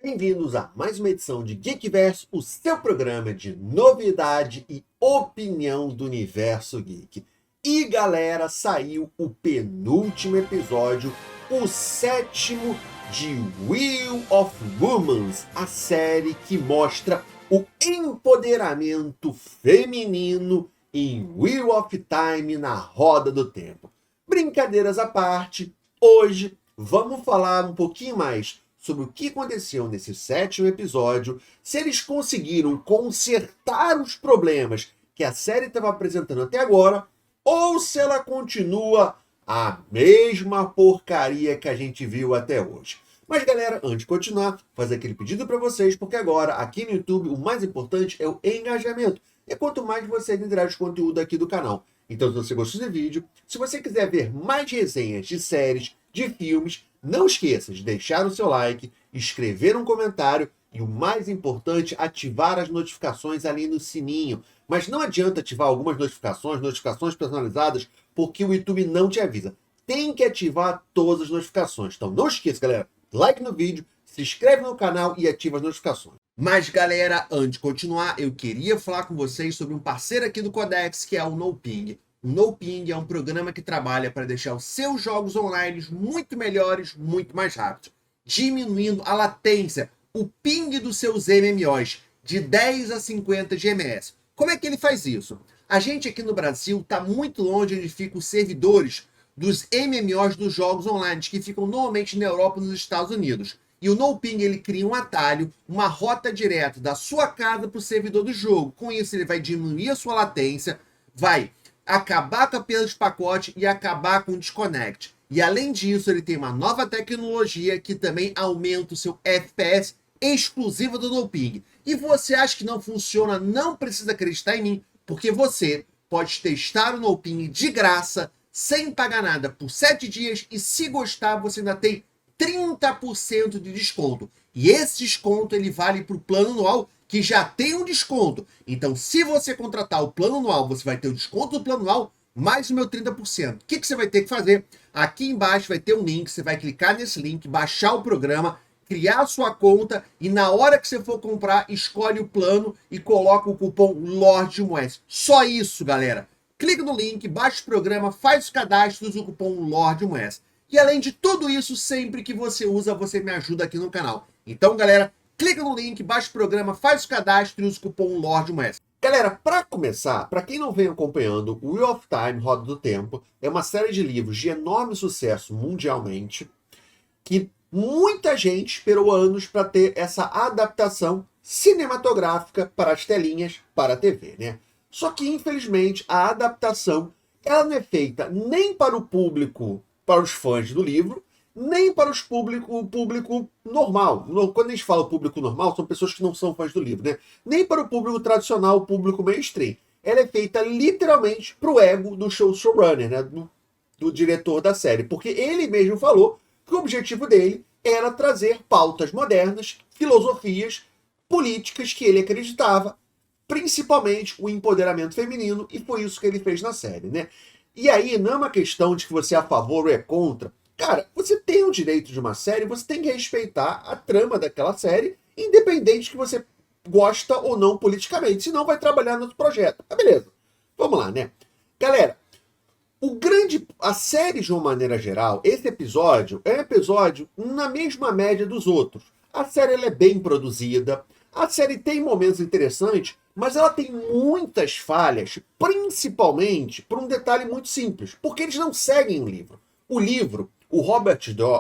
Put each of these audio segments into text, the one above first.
Bem-vindos a mais uma edição de Geekverso, o seu programa de novidade e opinião do universo geek. E galera, saiu o penúltimo episódio, o 7º de Wheel of Woman, a série que mostra o empoderamento feminino em Wheel of Time na roda do tempo. Brincadeiras à parte, hoje vamos falar um pouquinho mais sobre o que aconteceu nesse 7º episódio, se eles conseguiram consertar os problemas que a série estava apresentando até agora, ou se ela continua a mesma porcaria que a gente viu até hoje. Mas galera, antes de continuar, fazer aquele pedido para vocês, porque agora aqui no YouTube o mais importante é o engajamento. E quanto mais vocês interagem com o conteúdo aqui do canal. Então, se você gostou desse vídeo, se você quiser ver mais resenhas de séries, de filmes, não esqueça de deixar o seu like, escrever um comentário e o mais importante, ativar as notificações ali no sininho. Mas não adianta ativar algumas notificações personalizadas, porque o YouTube não te avisa. Tem que ativar todas as notificações. Então não esqueça, galera, like no vídeo, se inscreve no canal e ativa as notificações. Mas galera, antes de continuar, eu queria falar com vocês sobre um parceiro aqui do Codex, que é o NoPing. O NoPing é um programa que trabalha para deixar os seus jogos online muito melhores, muito mais rápidos, diminuindo a latência, o ping dos seus MMOs, de 10 a 50 GMS. Como é que ele faz isso? A gente aqui no Brasil está muito longe onde ficam os servidores dos MMOs dos jogos online, que ficam normalmente na Europa e nos Estados Unidos. E o NoPing, ele cria um atalho, uma rota direta da sua casa para o servidor do jogo. Com isso, ele vai diminuir a sua latência, vai acabar com a perda de pacote e acabar com o desconnect. E além disso, ele tem uma nova tecnologia que também aumenta o seu FPS exclusivo do NoPing. E você acha que não funciona? Não precisa acreditar em mim, porque você pode testar o NoPing de graça, sem pagar nada, por 7 dias, e se gostar, você ainda tem 30% de desconto. E esse desconto ele vale para o plano anual, que já tem um desconto. Então, se você contratar o plano anual, você vai ter o desconto do plano anual, mais o meu 30%. O que você vai ter que fazer? Aqui embaixo vai ter um link, você vai clicar nesse link, baixar o programa, criar a sua conta, e na hora que você for comprar, escolhe o plano e coloca o cupom LORDMOES. Só isso, galera. Clica no link, baixa o programa, faz o cadastro, usa o cupom LORDMOES. E além de tudo isso, sempre que você usa, você me ajuda aqui no canal. Então, galera, clica no link, baixa o programa, faz o cadastro e usa o cupom LORDMOES. Galera, para começar, para quem não vem acompanhando, o Wheel of Time, Roda do Tempo, é uma série de livros de enorme sucesso mundialmente, que muita gente esperou anos para ter essa adaptação cinematográfica para as telinhas, para a TV, né? Só que, infelizmente, a adaptação ela não é feita nem para o público, para os fãs do livro, nem para o público normal. Quando a gente fala público normal, são pessoas que não são fãs do livro, né? Nem para o público tradicional, o público mainstream. Ela é feita literalmente para o ego do showrunner, né? Do diretor da série. Porque ele mesmo falou que o objetivo dele era trazer pautas modernas, filosofias, políticas que ele acreditava, principalmente o empoderamento feminino, e foi isso que ele fez na série, né? E aí, não é uma questão de que você é a favor ou é contra. Cara, você tem o direito de uma série, você tem que respeitar a trama daquela série, independente que você gosta ou não politicamente, senão vai trabalhar no outro projeto. Tá, beleza. Vamos lá, né? Galera, a série, de uma maneira geral, esse episódio é um episódio na mesma média dos outros. A série ela é bem produzida, a série tem momentos interessantes, mas ela tem muitas falhas, principalmente por um detalhe muito simples, porque eles não seguem o livro. O livro, o Robert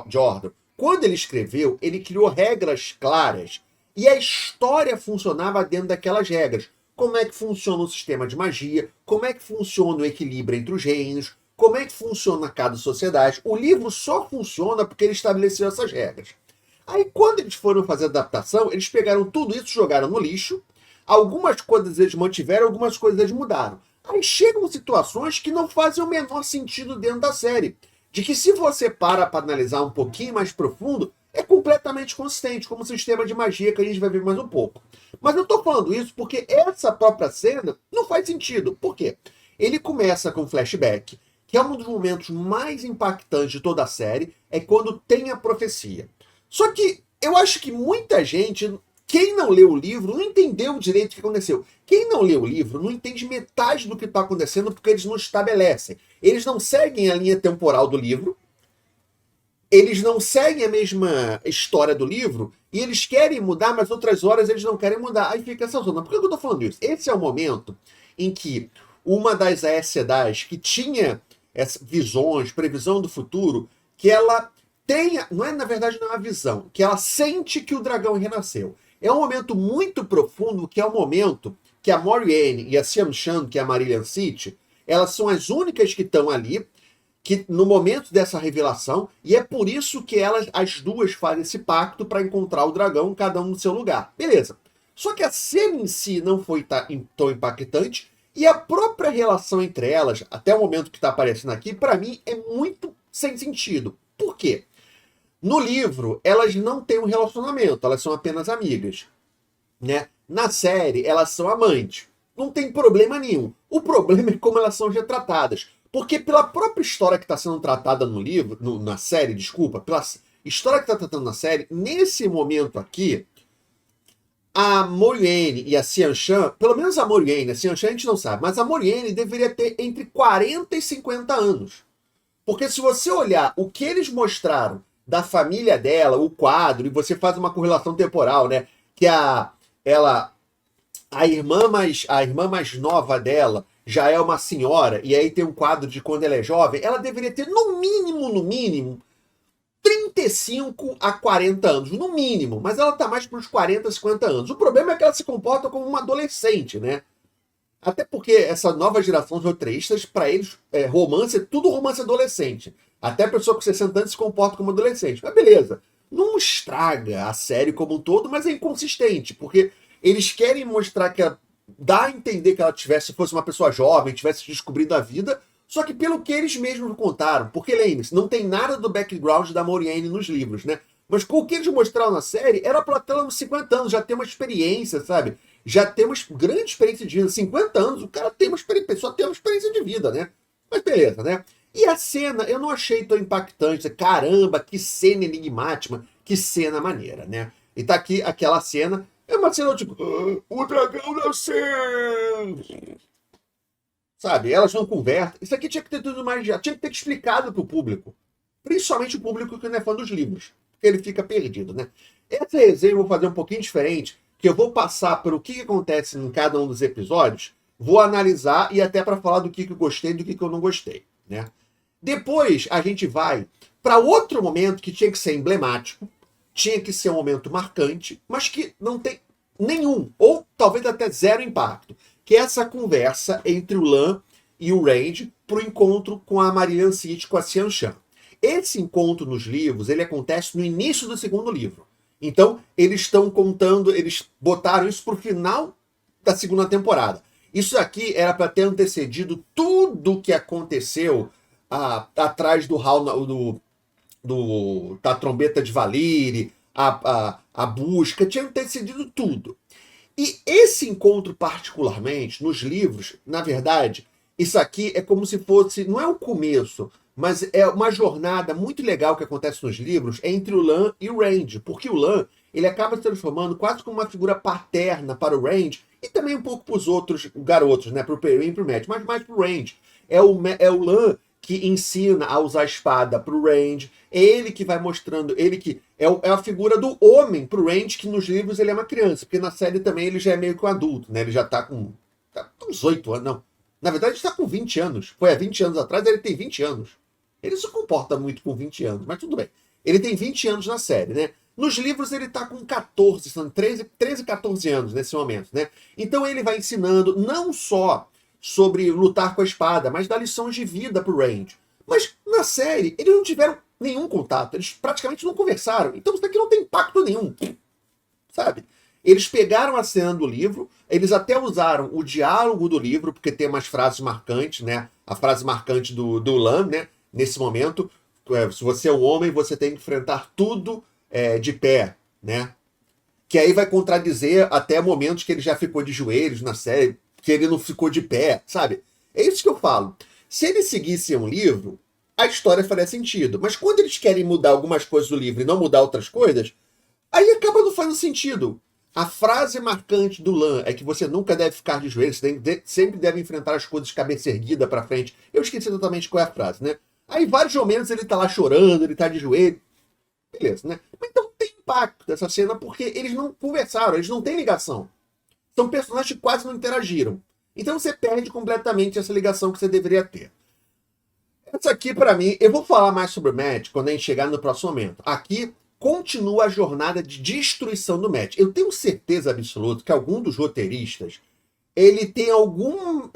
Jordan, quando ele escreveu, ele criou regras claras, e a história funcionava dentro daquelas regras. Como é que funciona o sistema de magia, como é que funciona o equilíbrio entre os reinos, como é que funciona cada sociedade. O livro só funciona porque ele estabeleceu essas regras. Aí, quando eles foram fazer a adaptação, eles pegaram tudo isso e jogaram no lixo. Algumas coisas eles mantiveram, algumas coisas eles mudaram. Aí chegam situações que não fazem o menor sentido dentro da série. De que se você para analisar um pouquinho mais profundo, é completamente consistente, como o sistema de magia que a gente vai ver mais um pouco. Mas eu tô falando isso porque essa própria cena não faz sentido. Por quê? Ele começa com um flashback, que é um dos momentos mais impactantes de toda a série, é quando tem a profecia. Só que eu acho que muita gente, quem não leu o livro, não entendeu direito o que aconteceu. Quem não leu o livro não entende metade do que está acontecendo porque eles não estabelecem. Eles não seguem a linha temporal do livro, eles não seguem a mesma história do livro e eles querem mudar, mas outras horas eles não querem mudar. Aí fica essa zona. Por que eu estou falando isso? Esse é o momento em que uma das Aes Sedais que tinha visões, previsão do futuro, que ela tenha, não é na verdade não é uma visão, que ela sente que o dragão renasceu. É um momento muito profundo, que é o momento que a Moriane e a Sean Shan, que é a Marillion City, elas são as únicas que estão ali, que no momento dessa revelação, e é por isso que elas, as duas, fazem esse pacto para encontrar o dragão, cada um no seu lugar. Beleza. Só que a cena em si não foi tão impactante, e a própria relação entre elas, até o momento que está aparecendo aqui, para mim é muito sem sentido. Por quê? No livro, elas não têm um relacionamento, elas são apenas amigas, né? Na série, elas são amantes. Não tem problema nenhum. O problema é como elas são retratadas. Porque pela própria história que está sendo tratada no livro, na série, desculpa, pela história que está tratando na série, nesse momento aqui, a Moriane e a Sean Shan, pelo menos a Moriane, a Sean Shan a gente não sabe, mas a Moriane deveria ter entre 40 e 50 anos. Porque se você olhar o que eles mostraram da família dela, o quadro, e você faz uma correlação temporal, né? Que a irmã mais nova dela já é uma senhora, e aí tem um quadro de quando ela é jovem, ela deveria ter no mínimo, 35 a 40 anos, no mínimo, mas ela tá mais para os 40, 50 anos. O problema é que ela se comporta como uma adolescente, né? Até porque essa nova geração de roteiristas, para eles, romance é tudo romance adolescente. Até a pessoa com 60 anos se comporta como adolescente. Mas beleza, não estraga a série como um todo, mas é inconsistente, porque eles querem mostrar que dá a entender que ela fosse uma pessoa jovem, tivesse descobrido a vida, só que pelo que eles mesmos contaram. Porque, lembre-se, não tem nada do background da Moriane nos livros, né? Mas com o que eles mostraram na série, era pra ter uns 50 anos, já tem uma experiência, sabe? Já tem uma grande experiência de vida. 50 anos, o cara tem uma pessoa tem uma experiência de vida, né? Mas beleza, né? E a cena, eu não achei tão impactante. Caramba, que cena enigmática, que cena maneira, né? E tá aqui aquela cena, é uma cena tipo, o dragão nasceu! Sabe, elas não conversam. Isso aqui tinha que ter tudo mais, tinha que ter explicado pro público. Principalmente o público que não é fã dos livros. Porque ele fica perdido, né? Essa resenha eu vou fazer um pouquinho diferente, que eu vou passar por o que acontece em cada um dos episódios, vou analisar e até para falar do que eu gostei e do que eu não gostei, né? Depois a gente vai para outro momento que tinha que ser emblemático, tinha que ser um momento marcante, mas que não tem nenhum, ou talvez até zero impacto, que é essa conversa entre o Lan e o Range para o encontro com a Marillion City, com a Sean Shan. Esse encontro nos livros, ele acontece no início do segundo livro. Então, eles estão contando, eles botaram isso pro final da segunda temporada. Isso aqui era para ter antecedido tudo o que aconteceu atrás do hall, da trombeta de Valkyrie, a busca, tinha antecedido tudo. E esse encontro particularmente, nos livros, na verdade, isso aqui é como se fosse, não é o começo, mas é uma jornada muito legal que acontece nos livros entre o Lan e o Range, porque o Lan, ele acaba se transformando quase como uma figura paterna para o Range e também um pouco para os outros garotos, né, para o Perrin e para o Matt, mas mais para o Range. É o Lan que ensina a usar a espada para o Range, é ele que vai mostrando, ele que é a figura do homem para o Range, que nos livros ele é uma criança, porque na série também ele já é meio que um adulto, né, ele já está com uns 8 anos, não. Na verdade ele está com 20 anos, foi há 20 anos atrás, ele tem 20 anos. Ele se comporta muito com 20 anos, mas tudo bem. Ele tem 20 anos na série, né? Nos livros ele tá com 14, são 13, 14 anos nesse momento, né? Então ele vai ensinando não só sobre lutar com a espada, mas dá lições de vida pro Range. Mas na série eles não tiveram nenhum contato, eles praticamente não conversaram. Então isso daqui não tem impacto nenhum, sabe? Eles pegaram a cena do livro, eles até usaram o diálogo do livro, porque tem umas frases marcantes, né? A frase marcante do Lan, né? Nesse momento, se você é um homem, você tem que enfrentar tudo de pé, né? Que aí vai contradizer até momentos que ele já ficou de joelhos na série, que ele não ficou de pé, sabe? É isso que eu falo. Se eles seguissem um livro, a história faria sentido. Mas quando eles querem mudar algumas coisas do livro e não mudar outras coisas, Aí acaba não fazendo sentido. A frase marcante do Lan é que você nunca deve ficar de joelhos, sempre deve enfrentar as coisas de cabeça erguida pra frente. Eu esqueci totalmente qual é a frase, né? Aí, vários momentos, ele tá lá chorando, ele tá de joelho. Beleza, né? Mas então tem impacto dessa cena porque eles não conversaram, eles não têm ligação. São personagens que quase não interagiram. Então você perde completamente essa ligação que você deveria ter. Essa aqui, pra mim, eu vou falar mais sobre o Matt quando a gente chegar no próximo momento. Aqui continua a jornada de destruição do Matt. Eu tenho certeza absoluta que algum dos roteiristas ele tem algum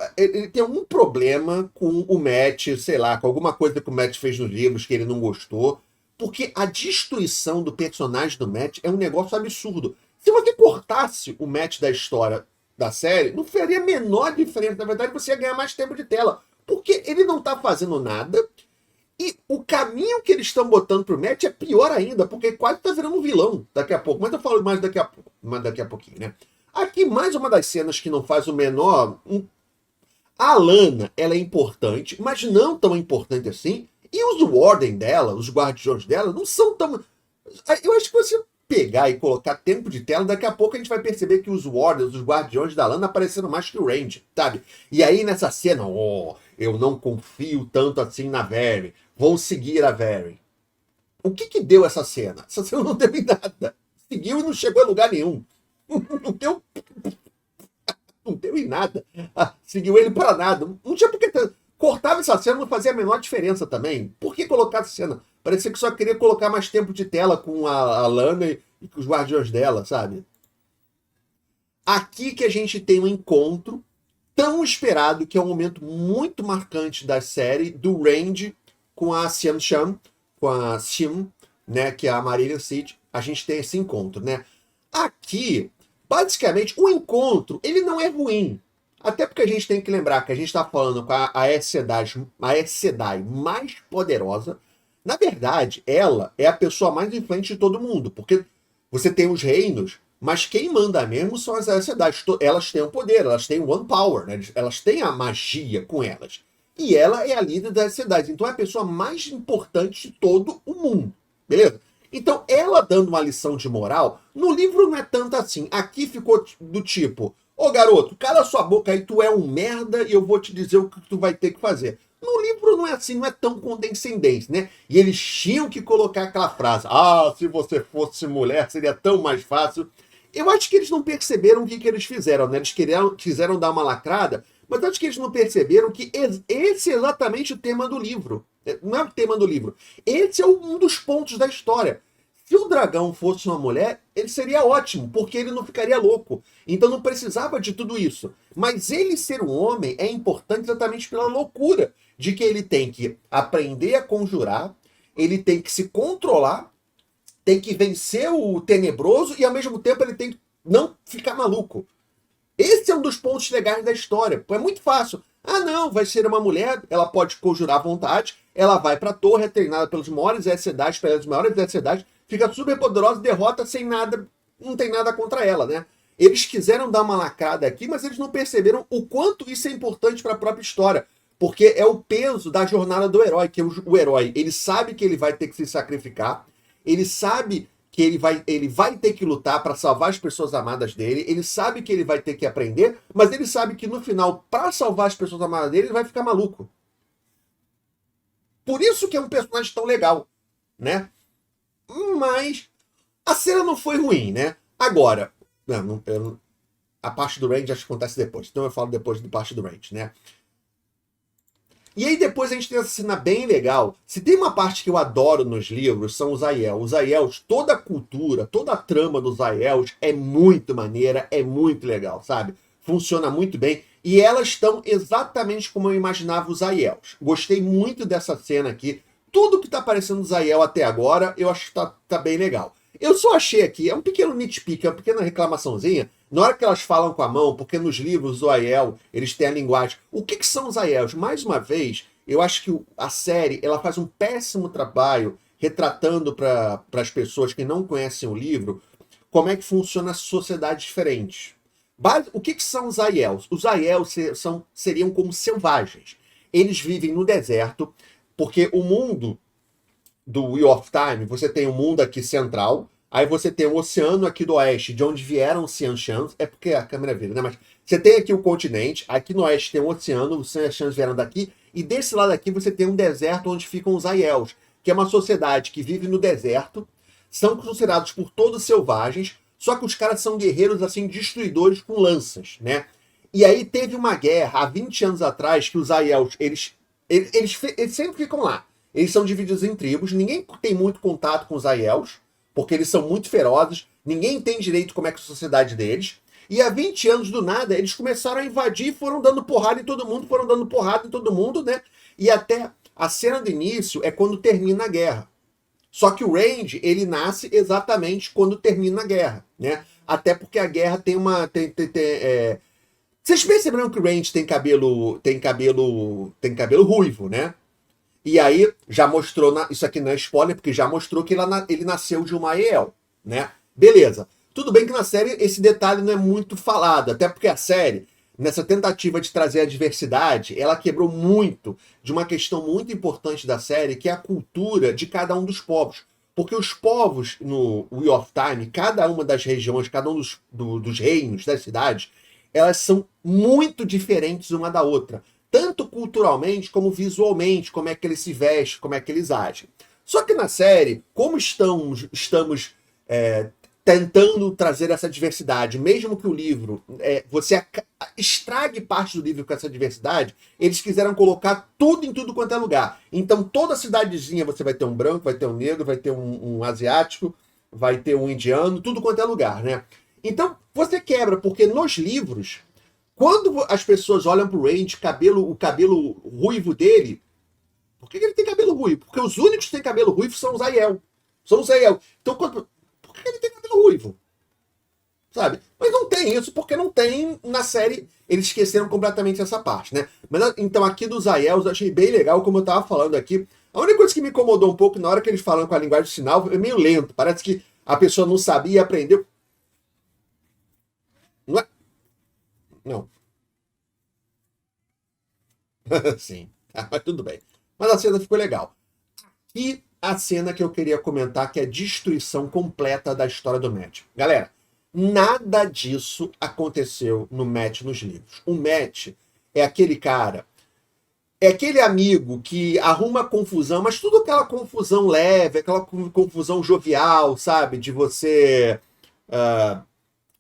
problema com o Matt, sei lá, com alguma coisa que o Matt fez nos livros que ele não gostou, porque a destruição do personagem do Matt é um negócio absurdo. Se você cortasse o Matt da história da série, não faria a menor diferença. Na verdade, você ia ganhar mais tempo de tela, porque ele não tá fazendo nada. E o caminho que eles estão botando pro Matt é pior ainda, porque quase tá virando um vilão daqui a pouco. Mas eu falo mais daqui a pouquinho, né? Aqui, mais uma das cenas que não faz o menor... A Lana, ela é importante, mas não tão importante assim. E os Warden dela, os guardiões dela, não são tão... Eu acho que você pegar e colocar tempo de tela, daqui a pouco a gente vai perceber que os Wardens, os guardiões da Lana, apareceram mais que o Range, sabe? E aí nessa cena, eu não confio tanto assim na Vere. Vou seguir a Vere. O que deu essa cena? Essa cena não deu em nada. Seguiu e não chegou a lugar nenhum. Não deu em nada. Seguiu ele para nada. Não tinha porque cortava essa cena, não fazia a menor diferença também. Por que colocar essa cena? Parecia que só queria colocar mais tempo de tela com a Lana e com os guardiões dela, sabe? Aqui que a gente tem um encontro tão esperado, que é um momento muito marcante da série, do Range com a Siam Sham, com a Sim, né, que é a Marília Cid. A gente tem esse encontro, né? Aqui, basicamente, o encontro, ele não é ruim. Até porque a gente tem que lembrar que a gente está falando com a Aes Sedai mais poderosa. Na verdade, ela é a pessoa mais influente de todo mundo, porque você tem os reinos, mas quem manda mesmo são as Aes Sedai. Elas têm o poder, elas têm o One Power, né? Elas têm a magia com elas. E ela é a líder das Aes Sedai, então é a pessoa mais importante de todo o mundo, beleza? Então, ela dando uma lição de moral, no livro não é tanto assim. Aqui ficou do tipo, garoto, cala sua boca aí, tu é um merda e eu vou te dizer o que tu vai ter que fazer. No livro não é assim, não é tão condescendente, né? E eles tinham que colocar aquela frase, se você fosse mulher seria tão mais fácil. Eu acho que eles não perceberam o que eles fizeram, né? Eles quiseram dar uma lacrada, mas acho que eles não perceberam que esse é exatamente o tema do livro. Não é o tema do livro. Esse é um dos pontos da história. Se o dragão fosse uma mulher, ele seria ótimo, porque ele não ficaria louco. Então não precisava de tudo isso. Mas ele ser um homem é importante exatamente pela loucura de que ele tem que aprender a conjurar, ele tem que se controlar, tem que vencer o tenebroso e ao mesmo tempo ele tem que não ficar maluco. Esse é um dos pontos legais da história. É muito fácil. Não, vai ser uma mulher, ela pode conjurar à vontade, ela vai pra torre, é treinada pelos maiores Aes Sedai, pelas maiores Aes Sedai, fica super poderosa, derrota sem nada, não tem nada contra ela, né? Eles quiseram dar uma lacrada aqui, mas eles não perceberam o quanto isso é importante para a própria história. Porque é o peso da jornada do herói, que o herói, ele sabe que ele vai ter que se sacrificar, ele sabe que ele vai ter que lutar para salvar as pessoas amadas dele, ele sabe que ele vai ter que aprender, mas ele sabe que no final, para salvar as pessoas amadas dele, ele vai ficar maluco. Por isso que é um personagem tão legal, né? Mas a cena não foi ruim, né? Agora, a parte do Range acho que acontece depois, então eu falo depois da parte do Range, né? E aí depois a gente tem essa cena bem legal. Se tem uma parte que eu adoro nos livros, são os Aiel. Os Aiels, toda a cultura, toda a trama dos Aiels é muito maneira, é muito legal, sabe? Funciona muito bem. E elas estão exatamente como eu imaginava os Aiels. Gostei muito dessa cena aqui. Tudo que tá aparecendo dos Aiel até agora, eu acho que tá bem legal. Eu só achei aqui, é um pequeno nitpick, é uma pequena reclamaçãozinha, na hora que elas falam com a mão, porque nos livros do Aiel, eles têm a linguagem. O que são os Aiels? Mais uma vez, eu acho que a série ela faz um péssimo trabalho retratando para as pessoas que não conhecem o livro como é que funciona a sociedade diferente. O que são os Aiels? Os Aiels seriam como selvagens. Eles vivem no deserto, porque o mundo do Wheel of Time, você tem um mundo aqui central, Aí você tem o oceano aqui do oeste, de onde vieram os Seanchan. É porque a câmera vira, né? Mas você tem aqui o continente, aqui no oeste tem o oceano, os Seanchan vieram daqui, e desse lado aqui você tem um deserto onde ficam os Aiels, que é uma sociedade que vive no deserto, são considerados por todos selvagens, só que os caras são guerreiros, assim, destruidores com lanças, né? E aí teve uma guerra, há 20 anos atrás, que os Aiels, eles sempre ficam lá. Eles são divididos em tribos, ninguém tem muito contato com os Aiels, porque eles são muito ferozes, ninguém tem direito como é que é a sociedade deles. E há 20 anos do nada, eles começaram a invadir e foram dando porrada em todo mundo, né? E até a cena do início é quando termina a guerra. Só que o Range, ele nasce exatamente quando termina a guerra, né? Até porque a guerra tem uma... Vocês perceberam que o Range tem cabelo ruivo, né? E aí, já mostrou, isso aqui não é spoiler, porque já mostrou que ele nasceu de uma Aiel, né? Beleza. Tudo bem que na série esse detalhe não é muito falado, até porque a série, nessa tentativa de trazer a diversidade, ela quebrou muito de uma questão muito importante da série, que é a cultura de cada um dos povos. Porque os povos no Wheel of Time, cada uma das regiões, cada um dos reinos, das cidades, elas são muito diferentes uma da outra. Tanto culturalmente como visualmente, como é que eles se vestem, como é que eles agem. Só que na série, como estamos tentando trazer essa diversidade, mesmo que o livro, você estrague parte do livro com essa diversidade, eles quiseram colocar tudo em tudo quanto é lugar. Então toda cidadezinha você vai ter um branco, vai ter um negro, vai ter um asiático, vai ter um indiano, tudo quanto é lugar, né? Então você quebra, porque nos livros, quando as pessoas olham pro Range, o cabelo ruivo dele, por que ele tem cabelo ruivo? Porque os únicos que têm cabelo ruivo são os Aiel. Então, por que ele tem cabelo ruivo? Sabe? Mas não tem isso, porque não tem na série. Eles esqueceram completamente essa parte, né? Mas então, aqui dos Aiels, eu achei bem legal, como eu tava falando aqui. A única coisa que me incomodou um pouco na hora que eles falam com a linguagem de sinal é meio lento. Parece que a pessoa não sabia e aprendeu. Não é? Não. Sim, mas tudo bem. Mas a cena ficou legal. E a cena que eu queria comentar, que é a destruição completa da história do Matt. Galera, nada disso aconteceu no Matt nos livros. O Matt é aquele cara, é aquele amigo que arruma confusão, mas tudo aquela confusão leve, aquela confusão jovial, sabe? De você...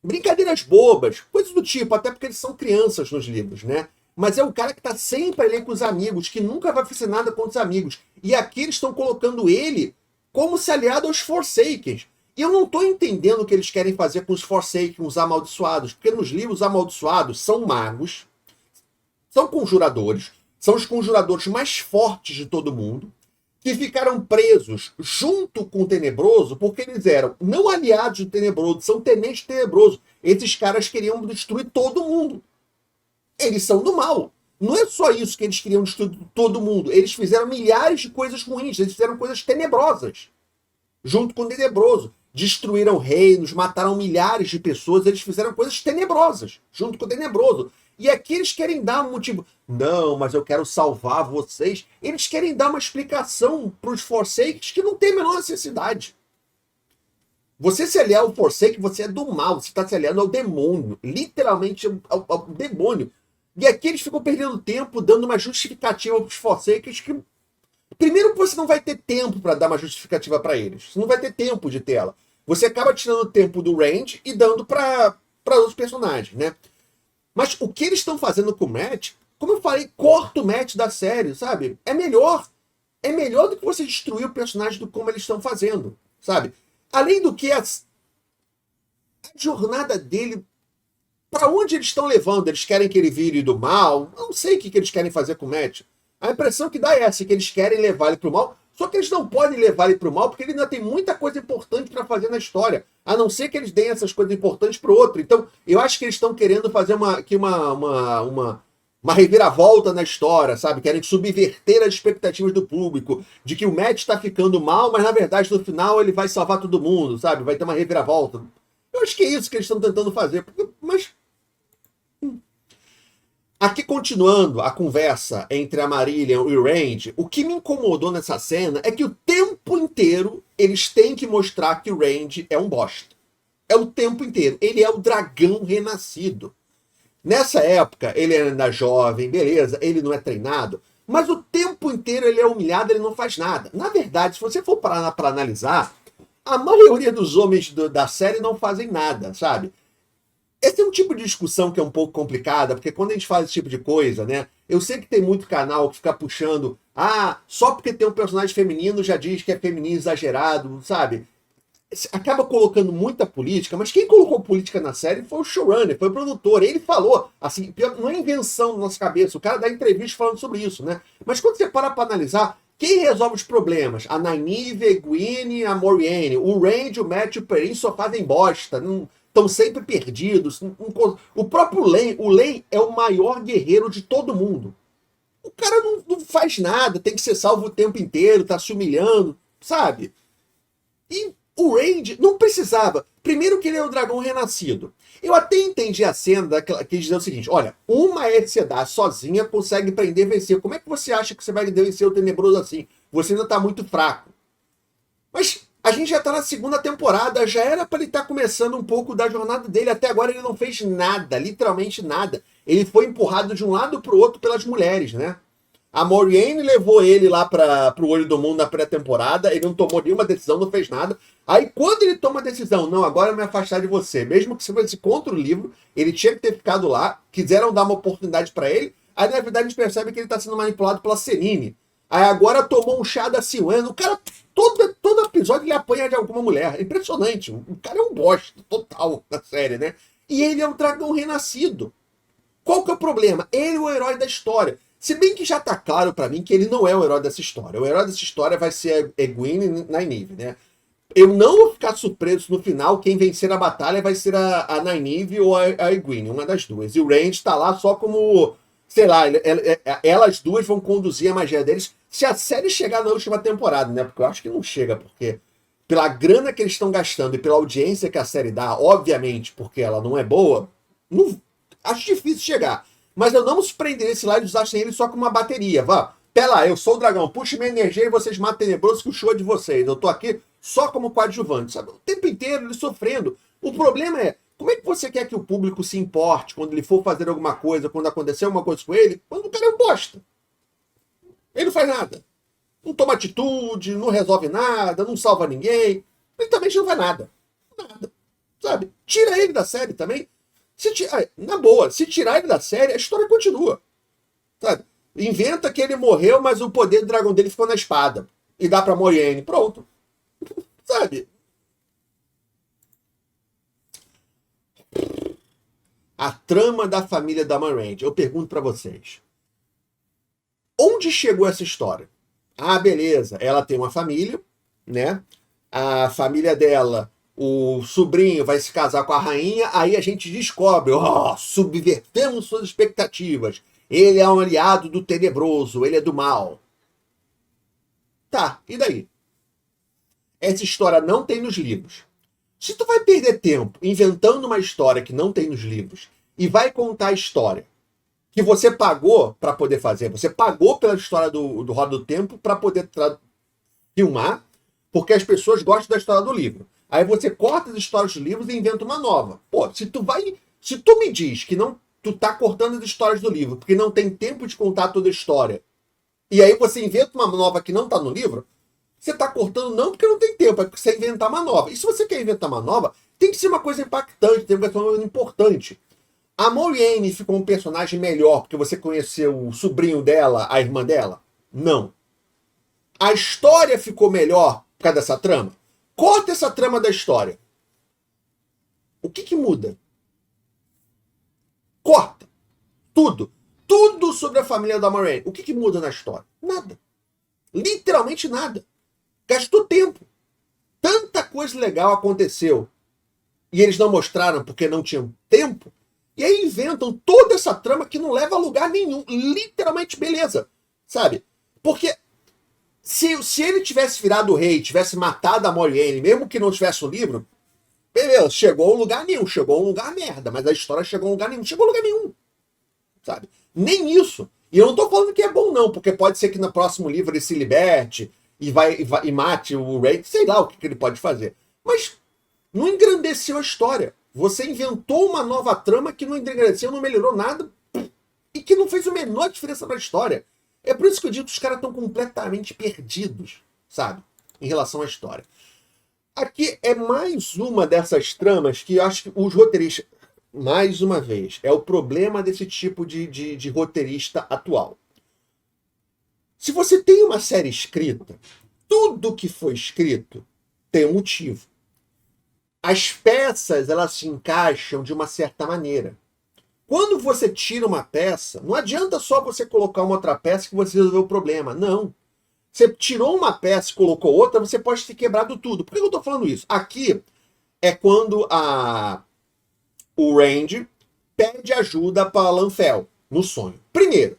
brincadeiras bobas, coisas do tipo, até porque eles são crianças nos livros, né? Mas é o cara que tá sempre ali com os amigos, que nunca vai fazer nada contra os amigos. E aqui eles estão colocando ele como se aliado aos Forsakens. E eu não tô entendendo o que eles querem fazer com os Forsakens, os amaldiçoados. Porque nos livros, os amaldiçoados são magos, são conjuradores, são os conjuradores mais fortes de todo mundo, que ficaram presos junto com o Tenebroso, porque eles eram não aliados do Tenebroso, são tenentes Tenebroso. Esses caras queriam destruir todo mundo. Eles são do mal. Não é só isso que eles queriam destruir todo mundo. Eles fizeram milhares de coisas ruins. Eles fizeram coisas tenebrosas. Junto com o Tenebroso. Destruíram reinos, mataram milhares de pessoas. Eles fizeram coisas tenebrosas. Junto com o Tenebroso. E aqui eles querem dar um motivo. Não, mas eu quero salvar vocês. Eles querem dar uma explicação para os Forsakens que não tem a menor necessidade. Você se aliar ao Forsaken, você é do mal. Você está se aliando ao demônio. Literalmente ao demônio. E aqui eles ficam perdendo tempo dando uma justificativa para os Forsakens que... Primeiro que você não vai ter tempo para dar uma justificativa para eles. Você não vai ter tempo de tela. Você acaba tirando o tempo do Range e dando para outros personagens, né? Mas o que eles estão fazendo com o Matt, como eu falei, corta o Matt da série, sabe? É melhor. É melhor do que você destruir o personagem do como eles estão fazendo, sabe? Além do que a jornada dele... Para onde eles estão levando? Eles querem que ele vire do mal? Eu não sei o que eles querem fazer com o Matt. A impressão que dá é essa, que eles querem levar ele para o mal, só que eles não podem levar ele para o mal, porque ele ainda tem muita coisa importante para fazer na história, a não ser que eles deem essas coisas importantes para o outro. Então, eu acho que eles estão querendo fazer uma reviravolta na história, sabe? Querem subverter as expectativas do público, de que o Matt está ficando mal, mas na verdade, no final, ele vai salvar todo mundo, sabe? Vai ter uma reviravolta. Eu acho que é isso que eles estão tentando fazer, mas... Aqui, continuando a conversa entre a Marillion e o Randy, o que me incomodou nessa cena é que o tempo inteiro eles têm que mostrar que o Randy é um bosta. É o tempo inteiro. Ele é o dragão renascido. Nessa época, ele é ainda jovem, beleza, ele não é treinado, mas o tempo inteiro ele é humilhado, ele não faz nada. Na verdade, se você for parar para analisar, a maioria dos homens da série não fazem nada, sabe? Esse é um tipo de discussão que é um pouco complicada, porque quando a gente faz esse tipo de coisa, né? Eu sei que tem muito canal que fica puxando, só porque tem um personagem feminino já diz que é feminino exagerado, sabe? Acaba colocando muita política, mas quem colocou política na série foi o showrunner, foi o produtor. Ele falou, assim, não é invenção na nossa cabeça, o cara dá entrevista falando sobre isso, né? Mas quando você para analisar, quem resolve os problemas? A Nynaeve, a Egwene, a Moriarty, o Randy, o Matt e o Perrin só fazem bosta, não estão sempre perdidos. O próprio Len, o Len é o maior guerreiro de todo mundo. O cara não faz nada, tem que ser salvo o tempo inteiro, tá se humilhando, sabe? E o Randy não precisava. Primeiro que ele é o dragão renascido. Eu até entendi a cena que diz o seguinte, olha, uma Ercedar sozinha consegue prender e vencer. Como é que você acha que você vai vencer o Tenebroso assim? Você ainda tá muito fraco. Mas a gente já tá na segunda temporada, já era para ele estar começando um pouco da jornada dele. Até agora ele não fez nada, literalmente nada. Ele foi empurrado de um lado pro outro pelas mulheres, né? A Moriarty levou ele lá pro Olho do Mundo na pré-temporada, ele não tomou nenhuma decisão, não fez nada. Aí quando ele toma a decisão, não, agora eu me afastar de você, mesmo que se fosse contra o livro, ele tinha que ter ficado lá, quiseram dar uma oportunidade para ele, aí na verdade a gente percebe que ele tá sendo manipulado pela Serine. Aí agora tomou um chá da Siwan, o cara, todo episódio ele apanha de alguma mulher, é impressionante, o cara é um bosta total na série, né? E ele é um dragão renascido. Qual que é o problema? Ele é o herói da história. Se bem que já tá claro pra mim que ele não é o herói dessa história. O herói dessa história vai ser a Egwene e Nynaeve, né? Eu não vou ficar surpreso se no final quem vencer a batalha vai ser a Nynaeve ou a Egwene, uma das duas. E o Randy tá lá só como, sei lá, elas duas vão conduzir a magia deles se a série chegar na última temporada, né? Porque eu acho que não chega, porque pela grana que eles estão gastando e pela audiência que a série dá, obviamente, porque ela não é boa, não, acho difícil chegar. Mas eu não me surpreenderia se lá eles usassem ele só com uma bateria. Vá, até lá, eu sou o dragão, puxe minha energia e vocês matam o Tenebroso que o show é de vocês. Eu tô aqui só como coadjuvante, sabe? O tempo inteiro ele sofrendo. O problema é, como é que você quer que o público se importe quando ele for fazer alguma coisa, quando acontecer alguma coisa com ele, quando o cara é um bosta? Ele não faz nada. Não toma atitude, não resolve nada, não salva ninguém. Ele também não faz nada. Nada. Sabe? Tira ele da série também. Na boa, se tirar ele da série, a história continua. Sabe? Inventa que ele morreu, mas o poder do dragão dele ficou na espada. E dá pra Moriarty. Pronto. Sabe? A trama da família da Moriarty. Eu pergunto pra vocês. Onde chegou essa história? Ah, beleza. Ela tem uma família, né? A família dela... O sobrinho vai se casar com a rainha, aí a gente descobre, subvertemos suas expectativas. Ele é um aliado do Tenebroso, ele é do mal. Tá, e daí? Essa história não tem nos livros. Se tu vai perder tempo inventando uma história que não tem nos livros e vai contar a história que você pagou para poder fazer, você pagou pela história do Roda do Tempo para poder filmar, porque as pessoas gostam da história do livro. Aí você corta as histórias dos livros e inventa uma nova. Pô, se tu me diz que não, tu tá cortando as histórias do livro porque não tem tempo de contar toda a história, e aí você inventa uma nova que não tá no livro, você tá cortando não porque não tem tempo, é porque você inventar uma nova. E se você quer inventar uma nova, tem que ser uma coisa impactante, tem que ser uma coisa importante. A Moriarty ficou um personagem melhor porque você conheceu o sobrinho dela, a irmã dela? Não. A história ficou melhor por causa dessa trama? Corta essa trama da história. O que muda? Corta. Tudo. Tudo sobre a família da Moriarty. O que muda na história? Nada. Literalmente nada. Gastou tempo. Tanta coisa legal aconteceu. E eles não mostraram porque não tinham tempo. E aí inventam toda essa trama que não leva a lugar nenhum. Literalmente, beleza. Sabe? Porque... Se ele tivesse virado o rei, tivesse matado a Moriarty, mesmo que não tivesse o livro, beleza, chegou a um lugar nenhum, chegou a um lugar merda, mas a história chegou a um lugar nenhum, chegou a lugar nenhum, sabe? Nem isso. E eu não tô falando que é bom, não, porque pode ser que no próximo livro ele se liberte e mate o Rand, sei lá o que ele pode fazer. Mas não engrandeceu a história. Você inventou uma nova trama que não engrandeceu, não melhorou nada e que não fez a menor diferença na história. É por isso que eu digo que os caras estão completamente perdidos, sabe? Em relação à história. Aqui é mais uma dessas tramas que eu acho que os roteiristas, mais uma vez, é o problema desse tipo de roteirista atual. Se você tem uma série escrita, tudo que foi escrito tem um motivo. As peças, elas se encaixam de uma certa maneira. Quando você tira uma peça, não adianta só você colocar uma outra peça que você resolveu o problema. Não. Você tirou uma peça e colocou outra, você pode ter quebrado tudo. Por que eu estou falando isso? Aqui é quando o Rand pede ajuda para Lanfell no sonho. Primeiro,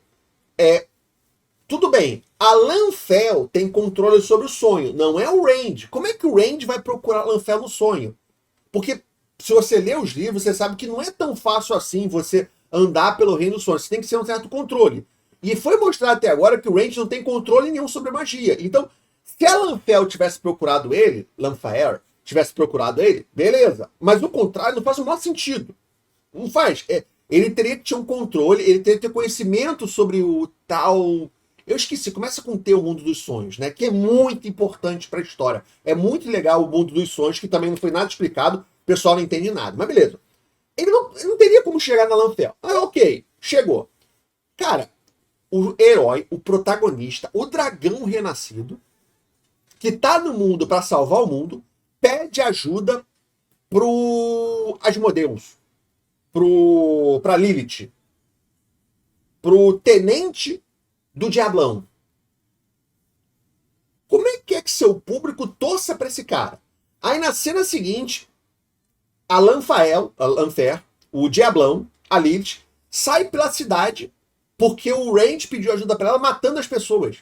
tudo bem, a Lanfell tem controle sobre o sonho, não é o Rand. Como é que o Rand vai procurar Lanfell no sonho? Porque se você lê os livros, você sabe que não é tão fácil assim você andar pelo reino do sonho. Você tem que ter um certo controle. E foi mostrado até agora que o Rand não tem controle nenhum sobre magia. Então, se a Lanfell tivesse procurado ele, Lanfear tivesse procurado ele, beleza. Mas o contrário não faz o menor sentido. Não faz. Ele teria que ter um controle, ele teria que ter conhecimento sobre o tal... Eu esqueci, começa com T, o mundo dos sonhos, né? Que é muito importante para a história. É muito legal o mundo dos sonhos, que também não foi nada explicado, o pessoal não entende nada. Mas beleza. Ele não teria como chegar na Lanfell. Ok, chegou. Cara, o herói, o protagonista, o dragão renascido, que tá no mundo para salvar o mundo, pede ajuda pro Asmodeus, pra Lilith, pro tenente do Diablão. Como é que seu público torça pra esse cara? Aí na cena seguinte, a Lanfear, o Diablão, a Lilith, sai pela cidade porque o Rand pediu ajuda pra ela matando as pessoas.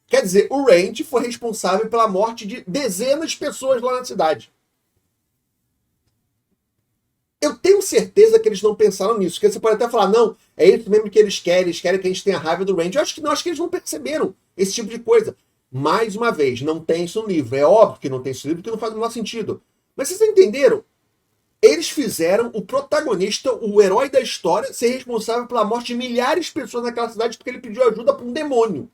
Quer dizer, o Rand foi responsável pela morte de dezenas de pessoas lá na cidade. Eu tenho certeza que eles não pensaram nisso. Porque você pode até falar, não, é isso mesmo que eles querem que a gente tenha raiva do Rand. Eu acho que não, acho que eles não perceberam esse tipo de coisa. Mais uma vez, não tem isso no livro. É óbvio que não tem isso no livro, porque não faz o menor sentido. Mas vocês entenderam? Eles fizeram o protagonista, o herói da história, ser responsável pela morte de milhares de pessoas naquela cidade porque ele pediu ajuda para um demônio.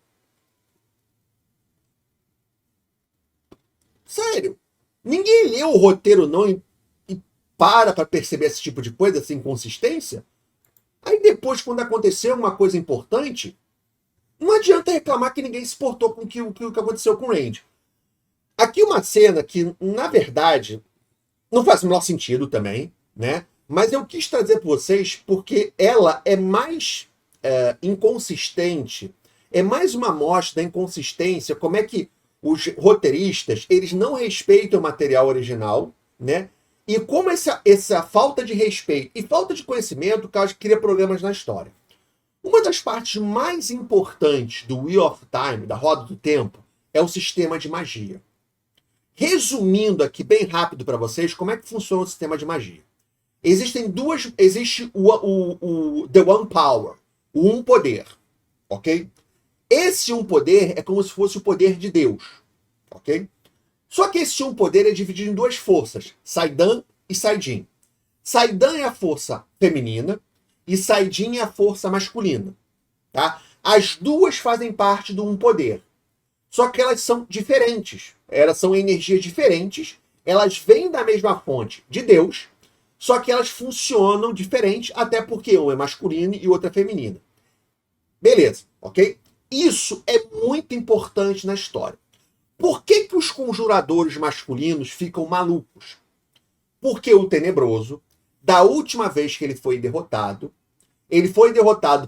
Sério. Ninguém leu o roteiro não e para perceber esse tipo de coisa, essa inconsistência. Aí depois, quando aconteceu uma coisa importante, não adianta reclamar que ninguém se portou com o que aconteceu com o Rand. Aqui uma cena que, na verdade, não faz o menor sentido também, né? Mas eu quis trazer para vocês porque ela é mais inconsistente, é mais uma amostra da inconsistência, como é que os roteiristas, eles não respeitam o material original, né? E como essa falta de respeito e falta de conhecimento cria problemas na história. Uma das partes mais importantes do Wheel of Time, da Roda do Tempo, é o sistema de magia. Resumindo aqui bem rápido para vocês como é que funciona o sistema de magia. Existe o The One Power, o Um Poder, ok? Esse Um Poder é como se fosse o poder de Deus, ok? Só que esse Um Poder é dividido em duas forças, Saidan e Saidin. Saidan é a força feminina e Saidin é a força masculina, tá? As duas fazem parte do Um Poder. Só que elas são diferentes. Elas são energias diferentes. Elas vêm da mesma fonte de Deus. Só que elas funcionam diferente, até porque um é masculino e outro é feminino. Beleza, ok? Isso é muito importante na história. Por que os conjuradores masculinos ficam malucos? Porque o Tenebroso, da última vez que ele foi derrotado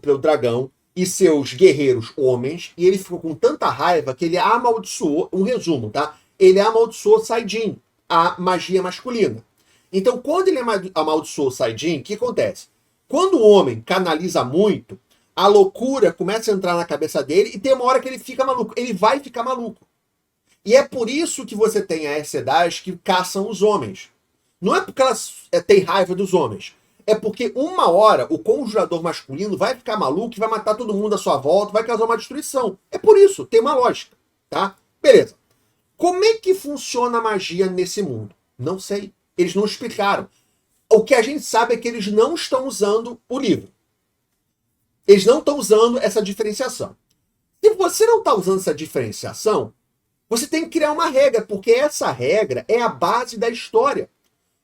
pelo dragão e seus guerreiros homens, e ele ficou com tanta raiva que ele amaldiçoou, um resumo, tá? Ele amaldiçoou Saidin, a magia masculina. Então, quando ele amaldiçoou Saidin, o que acontece? Quando o homem canaliza muito, a loucura começa a entrar na cabeça dele e tem uma hora que ele fica maluco. Ele vai ficar maluco. E é por isso que você tem as Aes Sedais que caçam os homens. Não é porque elas têm raiva dos homens. É porque uma hora o conjurador masculino vai ficar maluco e vai matar todo mundo à sua volta, vai causar uma destruição. É por isso, tem uma lógica, tá? Beleza. Como é que funciona a magia nesse mundo? Não sei. Eles não explicaram. O que a gente sabe é que eles não estão usando o livro. Eles não estão usando essa diferenciação. Se você não está usando essa diferenciação, você tem que criar uma regra, porque essa regra é a base da história.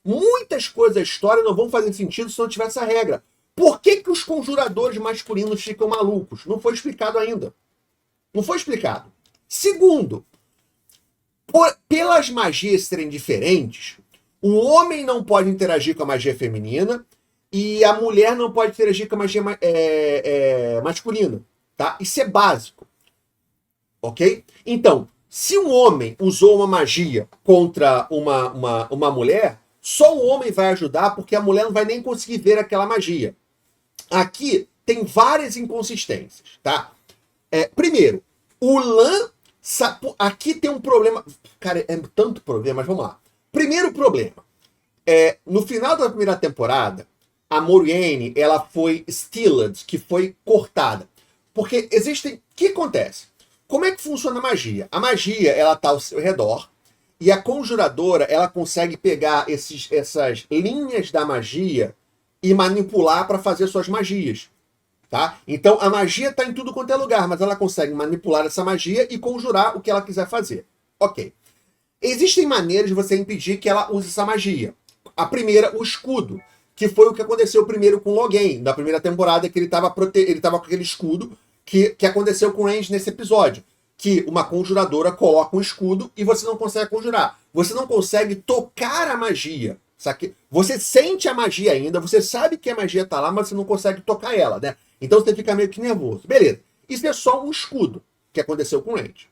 Muitas coisas da história não vão fazer sentido se não tiver essa regra. Por que, que os conjuradores masculinos ficam malucos? Não foi explicado ainda. Não foi explicado. Segundo, pelas magias serem diferentes, o homem não pode interagir com a magia feminina e a mulher não pode interagir com a magia masculina. Tá? Isso é básico. Ok? Então, se um homem usou uma magia contra uma mulher, só o homem vai ajudar porque a mulher não vai nem conseguir ver aquela magia. Aqui tem várias inconsistências, tá? Primeiro, o Lan... Aqui tem um problema... Cara, é tanto problema, mas vamos lá. Primeiro problema. No final da primeira temporada, a Moriene, ela foi stealed, que foi cortada. Porque existem... O que acontece? Como é que funciona a magia? A magia, ela tá ao seu redor, e a conjuradora, ela consegue pegar essas linhas da magia e manipular para fazer suas magias. Tá? Então, a magia está em tudo quanto é lugar, mas ela consegue manipular essa magia e conjurar o que ela quiser fazer. Ok. Existem maneiras de você impedir que ela use essa magia. A primeira, o escudo, que foi o que aconteceu primeiro com o Logain, na primeira temporada, que ele estava com aquele escudo que aconteceu com o Range nesse episódio. Que uma conjuradora coloca um escudo e você não consegue conjurar. Você não consegue tocar a magia. Sabe? Você sente a magia ainda, você sabe que a magia tá lá, mas você não consegue tocar ela, né? Então você fica meio que nervoso. Beleza. Isso é só um escudo que aconteceu com o Range.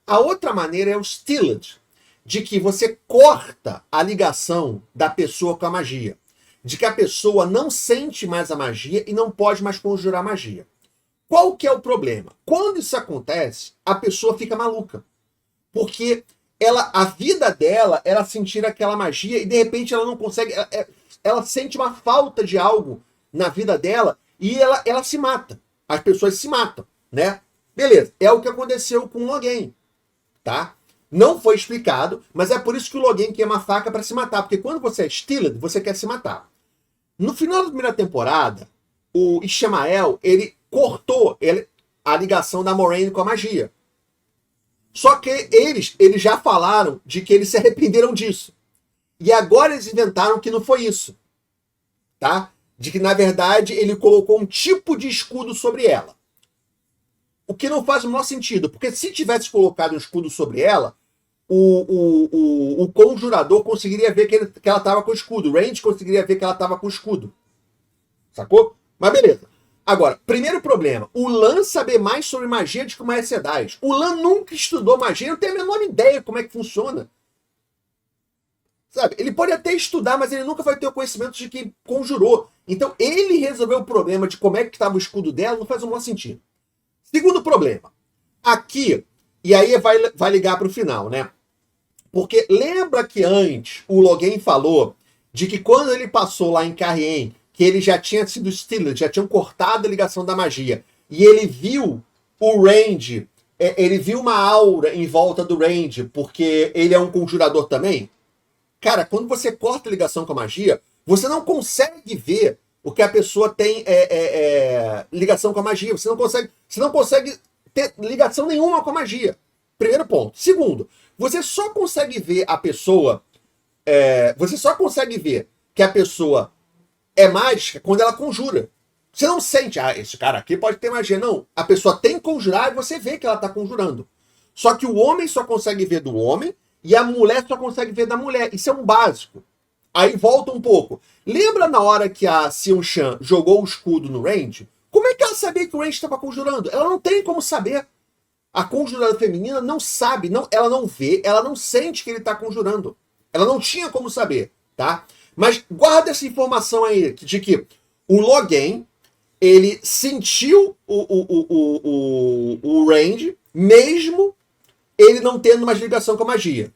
A outra maneira é o Stealed, de que você corta a ligação da pessoa com a magia. De que a pessoa não sente mais a magia e não pode mais conjurar magia. Qual que é o problema? Quando isso acontece, a pessoa fica maluca. Porque a vida dela era sentir aquela magia e de repente ela não consegue... Ela sente uma falta de algo na vida dela e ela se mata. As pessoas se matam, né? Beleza, é o que aconteceu com o Logain, tá? Não foi explicado, mas é por isso que o Logain queima a faca para se matar. Porque quando você é stealed, você quer se matar. No final da primeira temporada, o Ishamael, ele cortou a ligação da Moiraine com a magia. Só que eles já falaram de que eles se arrependeram disso. E agora eles inventaram que não foi isso. Tá? De que, na verdade, ele colocou um tipo de escudo sobre ela. O que não faz o menor sentido, porque se tivesse colocado um escudo sobre ela, o conjurador conseguiria ver que ela estava com o escudo. O Range conseguiria ver que ela estava com o escudo. Sacou? Mas beleza. Agora, primeiro problema, o Lan saber mais sobre magia do que uma Aes Sedai. O Lan nunca estudou magia, não tem a menor ideia como é que funciona. Sabe? Ele pode até estudar, mas ele nunca vai ter o conhecimento de quem conjurou. Então, ele resolveu o problema de como é que estava o escudo dela, não faz o menor sentido. Segundo problema, aqui, e aí vai ligar para o final, né? Porque lembra que antes o Logain falou de que quando ele passou lá em Carrien, que ele já tinha sido stealed, já tinham cortado a ligação da magia, e ele viu o Range, ele viu uma aura em volta do Range, porque ele é um conjurador também. Cara, quando você corta a ligação com a magia, você não consegue ver o que a pessoa tem ligação com a magia. Você não consegue ter ligação nenhuma com a magia. Primeiro ponto. Segundo, você só consegue ver a pessoa... você só consegue ver que a pessoa é mágica quando ela conjura. Você não sente, esse cara aqui pode ter magia. Não, a pessoa tem que conjurar e você vê que ela está conjurando. Só que o homem só consegue ver do homem e a mulher só consegue ver da mulher. Isso é um básico. Aí volta um pouco. Lembra na hora que a Sion Shan jogou o escudo no Range? Como é que ela sabia que o Range estava conjurando? Ela não tem como saber. A conjuradora feminina não sabe, ela não vê, ela não sente que ele está conjurando. Ela não tinha como saber, tá? Mas guarda essa informação aí, de que o Logain, ele sentiu o Range, mesmo ele não tendo mais ligação com a magia.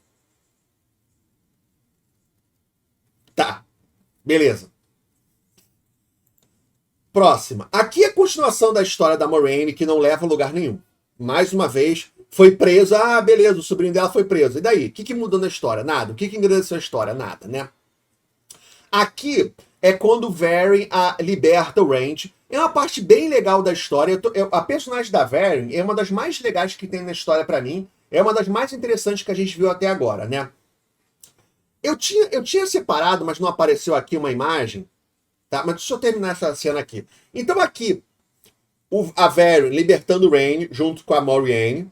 Tá, beleza. Próxima. Aqui é a continuação da história da Moraine, que não leva a lugar nenhum. Mais uma vez, foi preso. Ah, beleza, o sobrinho dela foi preso. E daí? O que mudou na história? Nada. O que engrandeceu a história? Nada, né? Aqui é quando o Verin liberta o Range. É uma parte bem legal da história. A personagem da Verin é uma das mais legais que tem na história pra mim. É uma das mais interessantes que a gente viu até agora, né? Eu tinha separado, mas não apareceu aqui uma imagem. Tá? Mas deixa eu terminar essa cena aqui. Então aqui, a Verin libertando o Rain junto com a Moraine,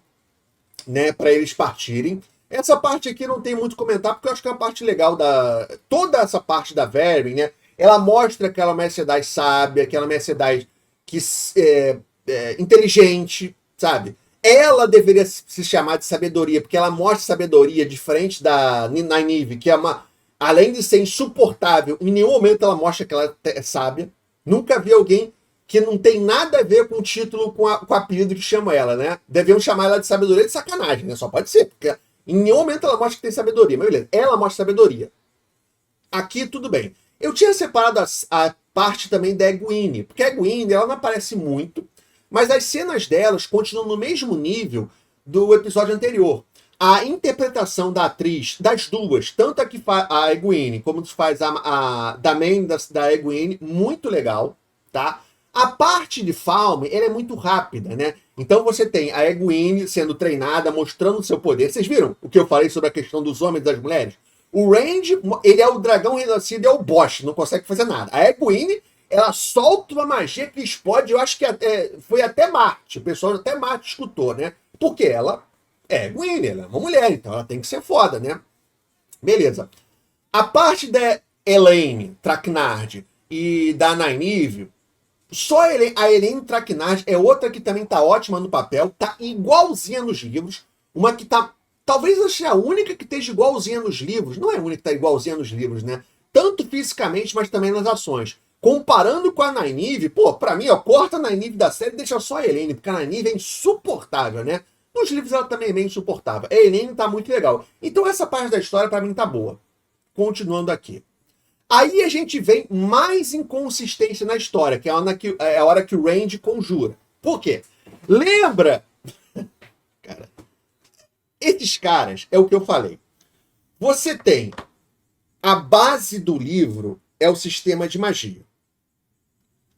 né, para eles partirem. Essa parte aqui não tem muito comentar, porque eu acho que é uma parte legal da... Toda essa parte da Verin, né, ela mostra aquela Mercedes sábia, aquela Mercedes que inteligente, sabe? Ela deveria se chamar de sabedoria, porque ela mostra sabedoria diferente da Nynaeve, que é uma... Além de ser insuportável, em nenhum momento ela mostra que ela é sábia. Nunca vi alguém que não tem nada a ver com o título, com o apelido que chama ela, né? Deviam chamar ela de sabedoria de sacanagem, né? Só pode ser, porque em nenhum momento ela mostra que tem sabedoria. Mas beleza, ela mostra sabedoria. Aqui tudo bem. Eu tinha separado a parte também da Egwene, porque a Egwene, ela não aparece muito, mas as cenas delas continuam no mesmo nível do episódio anterior. A interpretação da atriz, das duas, tanto a que faz a Egwene, como faz da main da Egwene, muito legal, tá? A parte de Falme, ela é muito rápida, né? Então você tem a Egwene sendo treinada, mostrando o seu poder. Vocês viram o que eu falei sobre a questão dos homens e das mulheres? O Range, ele é o dragão renascido, é o boss, não consegue fazer nada. A Egwene, ela solta uma magia que explode, eu acho que foi até Marte, o pessoal até Marte escutou, né? Porque ela é Egwene, ela é uma mulher, então ela tem que ser foda, né? Beleza. A parte da Elaine Traquenard e da Nynaeve, só a Elaine Traquenard é outra que também tá ótima no papel, tá igualzinha nos livros, uma que tá... Talvez eu seja a única que esteja igualzinha nos livros, não é a única que tá igualzinha nos livros, né? Tanto fisicamente, mas também nas ações. Comparando com a Nynaeve, pô, pra mim, ó, corta a Nynaeve da série e deixa só a Elaine, porque a Nynaeve é insuportável, né? Nos livros ela também é meio insuportável. A Elaine tá muito legal. Então essa parte da história pra mim tá boa. Continuando aqui. Aí a gente vem mais inconsistência na história, que é a hora que o Range conjura. Por quê? Lembra? Cara, esses caras, é o que eu falei. Você tem a base do livro é o sistema de magia.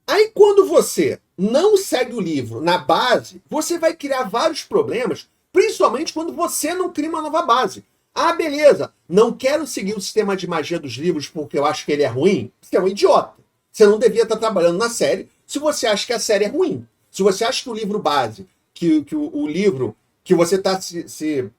Aí quando você não segue o livro na base, você vai criar vários problemas, principalmente quando você não cria uma nova base. Ah, beleza, não quero seguir o sistema de magia dos livros porque eu acho que ele é ruim. Você é um idiota. Você não devia estar trabalhando na série se você acha que a série é ruim. Se você acha que o livro base, que o livro que você está você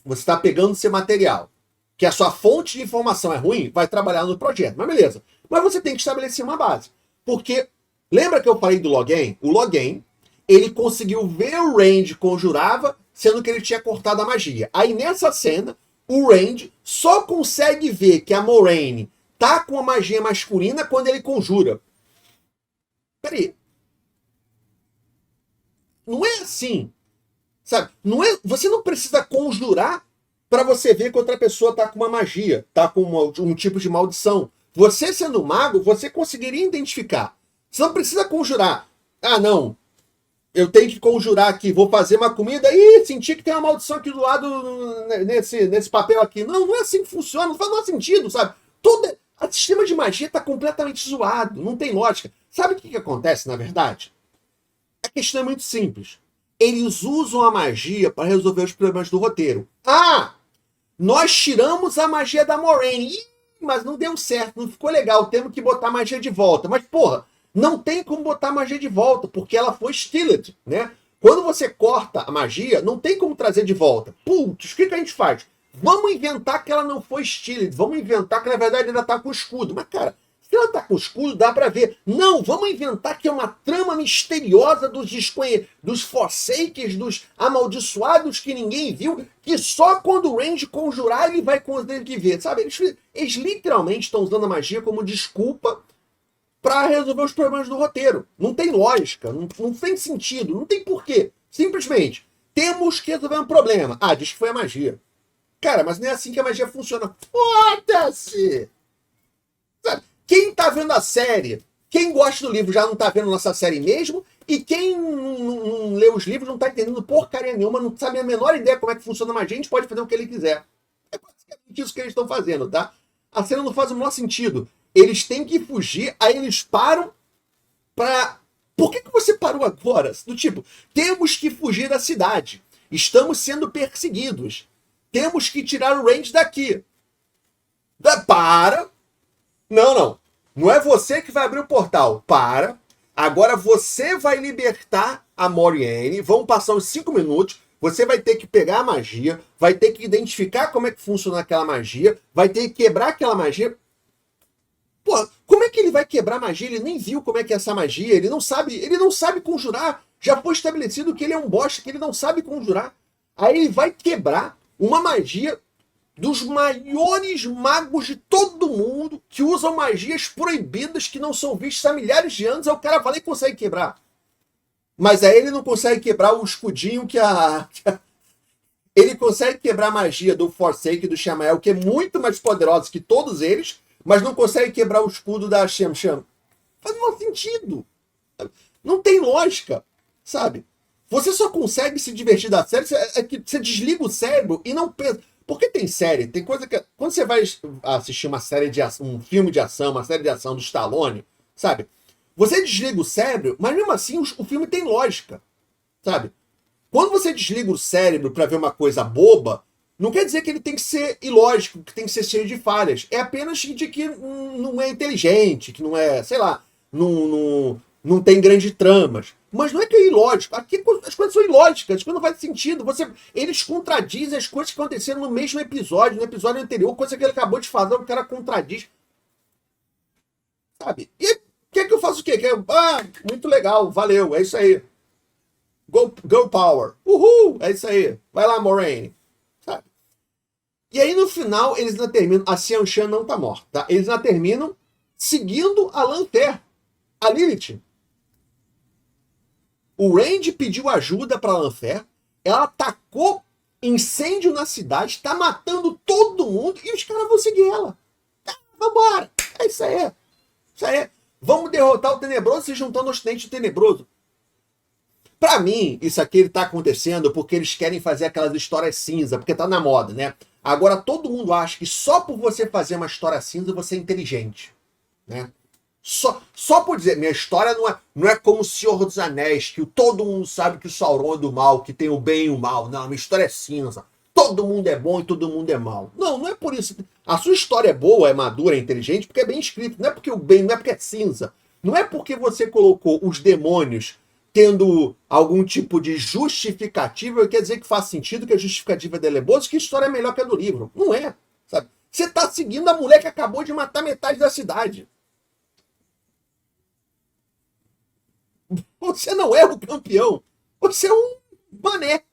está pegando seu material, que a sua fonte de informação é ruim, vai trabalhar no projeto. Mas beleza. Mas você tem que estabelecer uma base. Porque, lembra que eu falei do Logain? O Logain, ele conseguiu ver o Range conjurava, sendo que ele tinha cortado a magia. Aí nessa cena, o Range só consegue ver que a Moraine tá com a magia masculina quando ele conjura. Peraí. Não é assim. Sabe? Você não precisa conjurar para você ver que outra pessoa tá com uma magia, tá com um tipo de maldição. Você sendo mago, você conseguiria identificar. Você não precisa conjurar. Ah, não. Eu tenho que conjurar aqui, vou fazer uma comida e senti que tem uma maldição aqui do lado nesse papel aqui. Não, não é assim que funciona, não faz nenhum sentido, sabe? O sistema de magia tá completamente zoado, não tem lógica. Sabe o que acontece, na verdade? A questão é muito simples. Eles usam a magia para resolver os problemas do roteiro. Ah! Nós tiramos a magia da Moraine. Ih, mas não deu certo, não ficou legal. Temos que botar a magia de volta. Mas, porra, não tem como botar a magia de volta, porque ela foi stealed, né? Quando você corta a magia, não tem como trazer de volta. Putz, o que a gente faz? Vamos inventar que ela não foi stealed. Vamos inventar que, na verdade, ela tá com escudo. Mas, cara, se ela tá com escudo, dá pra ver. Não, vamos inventar que é uma trama misteriosa dos Forsakers, dos amaldiçoados que ninguém viu, que só quando o Range conjurar ele vai conseguir ver, sabe? Eles literalmente estão usando a magia como desculpa para resolver os problemas do roteiro. Não tem lógica, não tem sentido, não tem porquê. Simplesmente, temos que resolver um problema. Ah, diz que foi a magia. Cara, mas não é assim que a magia funciona. Foda-se! Sabe? Quem tá vendo a série Quem gosta do livro já não tá vendo nossa série mesmo, e quem não lê os livros não tá entendendo porcaria nenhuma, não sabe a menor ideia como é que funciona a magia, a gente pode fazer o que ele quiser. É basicamente isso que eles estão fazendo, tá? A cena não faz o menor sentido. Eles têm que fugir, aí eles param pra... Por que você parou agora? Do tipo, temos que fugir da cidade. Estamos sendo perseguidos. Temos que tirar o Randy daqui. Para! Não. Não é você que vai abrir o portal. Para. Agora você vai libertar a Moriarty. Vão passar uns 5 minutos. Você vai ter que pegar a magia. Vai ter que identificar como é que funciona aquela magia. Vai ter que quebrar aquela magia. Pô, como é que ele vai quebrar a magia? Ele nem viu como é que é essa magia. Ele não sabe conjurar. Já foi estabelecido que ele é um bosta, que ele não sabe conjurar. Aí ele vai quebrar uma magia dos maiores magos de todo mundo, que usam magias proibidas que não são vistas há milhares de anos, aí o cara vai lá e consegue quebrar. Mas aí ele não consegue quebrar o escudinho Ele consegue quebrar a magia do Forsake e do Shamael, que é muito mais poderosa que todos eles, mas não consegue quebrar o escudo da Sham Sham. Faz um sentido. Não tem lógica, sabe? Você só consegue se divertir da série, é que você desliga o cérebro e não pensa. Porque tem série, tem coisa que... Quando você vai assistir uma série de ação, um filme de ação, uma série de ação do Stallone, sabe? Você desliga o cérebro, mas mesmo assim o filme tem lógica, sabe? Quando você desliga o cérebro para ver uma coisa boba, não quer dizer que ele tem que ser ilógico, que tem que ser cheio de falhas. É apenas de que não é inteligente, que não é, sei lá, não tem grandes tramas. Mas não é que é ilógico. Aqui as coisas são ilógicas, as coisas não fazem sentido. Eles contradizem as coisas que aconteceram no mesmo episódio, no episódio anterior, coisa que ele acabou de fazer, o cara contradiz. Sabe? E quer que eu faça o quê? Muito legal, valeu, é isso aí. Go Power. Uhul, é isso aí. Vai lá, Moraine. Sabe? E aí no final eles ainda terminam, a Xian Shan não tá morta, tá? Eles ainda terminam seguindo a Lanfear, a Lilith. O Randy pediu ajuda pra Lanfear, ela atacou incêndio na cidade, tá matando todo mundo e os caras vão seguir ela. Vambora, é isso aí. Isso aí. Vamos derrotar o Tenebroso se juntando ao Ocidente Tenebroso. Pra mim, isso aqui ele tá acontecendo porque eles querem fazer aquelas histórias cinza, porque tá na moda, né? Agora todo mundo acha que só por você fazer uma história cinza você é inteligente, né? Só por dizer, minha história não é como o Senhor dos Anéis, que todo mundo sabe que o Sauron é do mal, que tem o bem e o mal. Não, minha história é cinza. Todo mundo é bom e todo mundo é mal. Não é por isso. A sua história é boa, é madura, é inteligente, porque é bem escrito. Não é porque o bem, não é porque é cinza. Não é porque você colocou os demônios tendo algum tipo de justificativa, quer dizer que faz sentido, que a justificativa dela é boa, que a história é melhor que a do livro. Não é, sabe? Você tá seguindo a mulher que acabou de matar metade da cidade. Você não é o campeão. Você é um mané.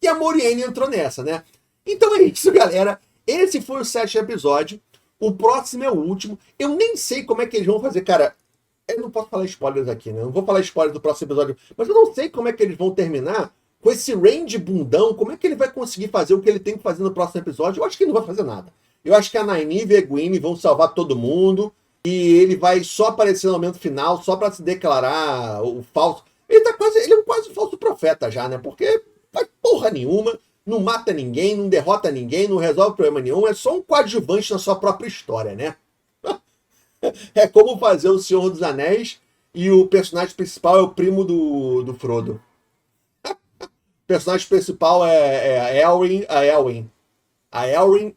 E a Moriarty entrou nessa, né? Então é isso, galera. Esse foi o 7º episódio. O próximo é o último. Eu nem sei como é que eles vão fazer, cara. Eu não posso falar spoilers aqui, né? Eu não vou falar spoilers do próximo episódio. Mas eu não sei como é que eles vão terminar com esse Randy bundão. Como é que ele vai conseguir fazer o que ele tem que fazer no próximo episódio? Eu acho que ele não vai fazer nada. Eu acho que a Nynaeve e a Gwyn vão salvar todo mundo. E ele vai só aparecer no momento final, só pra se declarar o falso. Ele é quase um falso profeta já, né? Porque faz porra nenhuma, não mata ninguém, não derrota ninguém, não resolve problema nenhum. É só um coadjuvante na sua própria história, né? É como fazer o Senhor dos Anéis e o personagem principal é o primo do Frodo. O personagem principal é a Elwyn. A Elwyn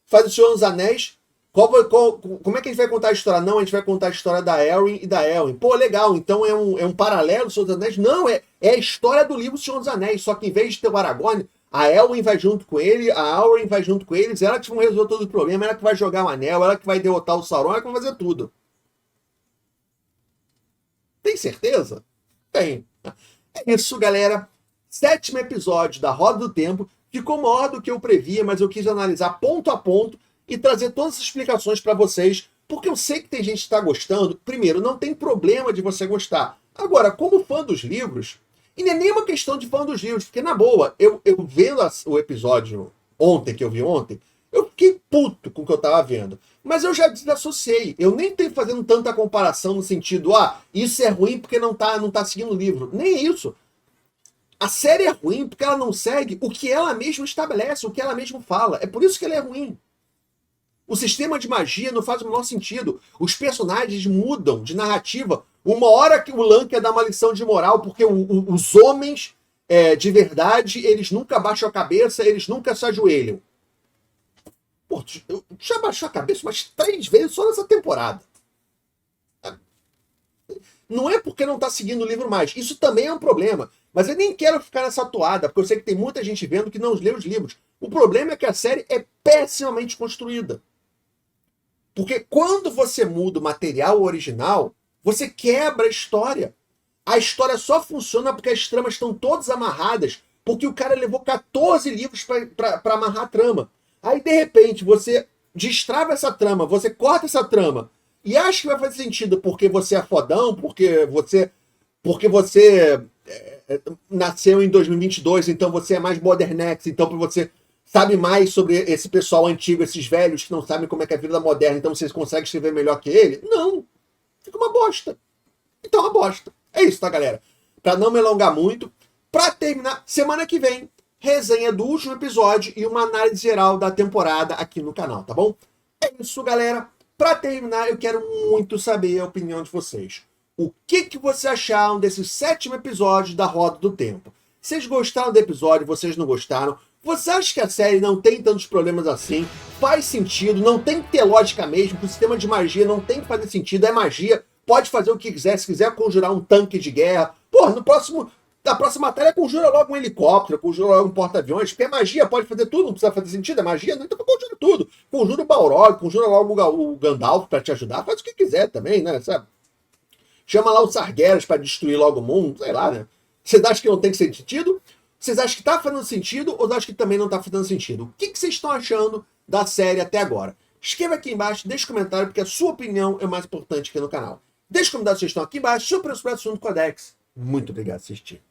faz o Senhor dos Anéis. Como é que a gente vai contar a história? Não, a gente vai contar a história da Elwyn e da Elwyn. Pô, legal, então é um paralelo do Senhor dos Anéis? Não, é a história do livro Senhor dos Anéis, só que em vez de ter o Aragorn, a Elwyn vai junto com ele, a Elwyn vai junto com eles, ela que vão resolver todo o problema, ela que vai jogar o anel, ela que vai derrotar o Sauron, ela que vai fazer tudo. Tem certeza? Tem. É isso, galera. 7º episódio da Roda do Tempo. Ficou maior do que eu previa, mas eu quis analisar ponto a ponto e trazer todas as explicações para vocês, porque eu sei que tem gente que está gostando. Primeiro, não tem problema de você gostar. Agora, como fã dos livros, e não é nem uma questão de fã dos livros, porque na boa, eu vendo o episódio ontem, que eu vi ontem, eu fiquei puto com o que eu tava vendo. Mas eu já desassociei. Eu nem tenho fazendo tanta comparação no sentido, isso é ruim porque não tá seguindo o livro. Nem isso. A série é ruim porque ela não segue o que ela mesma estabelece, o que ela mesma fala. É por isso que ela é ruim. O sistema de magia não faz o menor sentido. Os personagens mudam de narrativa. Uma hora que o Lan quer dar uma lição de moral, porque os homens de verdade, eles nunca baixam a cabeça, eles nunca se ajoelham. Pô, já baixou a cabeça umas 3 vezes só nessa temporada. Não é porque não tá seguindo o livro mais. Isso também é um problema. Mas eu nem quero ficar nessa toada, porque eu sei que tem muita gente vendo que não lê os livros. O problema é que a série é pessimamente construída. Porque quando você muda o material original, você quebra a história. A história só funciona porque as tramas estão todas amarradas, porque o cara levou 14 livros para amarrar a trama. Aí, de repente, você destrava essa trama, você corta essa trama, e acha que vai fazer sentido porque você é fodão, porque você nasceu em 2022, então você é mais modernex, então você sabe mais sobre esse pessoal antigo, esses velhos que não sabem como é que é a vida moderna, então vocês conseguem escrever melhor que ele? Não. Fica uma bosta. Então é uma bosta. É isso, tá, galera? Pra não me alongar muito, pra terminar, semana que vem, resenha do último episódio e uma análise geral da temporada aqui no canal, tá bom? É isso, galera. Pra terminar, eu quero muito saber a opinião de vocês. O que vocês acharam desse 7º episódio da Roda do Tempo? Vocês gostaram do episódio? Vocês não gostaram? Você acha que a série não tem tantos problemas assim? Faz sentido? Não tem que ter lógica mesmo? O sistema de magia não tem que fazer sentido? É magia? Pode fazer o que quiser. Se quiser conjurar um tanque de guerra. Porra, na próxima matéria conjura logo um helicóptero, conjura logo um porta-aviões. Porque é magia, pode fazer tudo, não precisa fazer sentido. É magia? Não, então conjura tudo. Conjura o Balrog, conjura logo o Gandalf pra te ajudar. Faz o que quiser também, né? Sabe? Chama lá o Sargeras pra destruir logo o mundo. Sei lá, né? Vocês acham que não tem sentido? Vocês acham que tá fazendo sentido ou acham que também não tá fazendo sentido? O que vocês estão achando da série até agora? Escreva aqui embaixo, deixe um comentário, porque a sua opinião é o mais importante aqui no canal. Deixe comentário de sugestão aqui embaixo sobre o assunto Codex. Muito obrigado por assistir.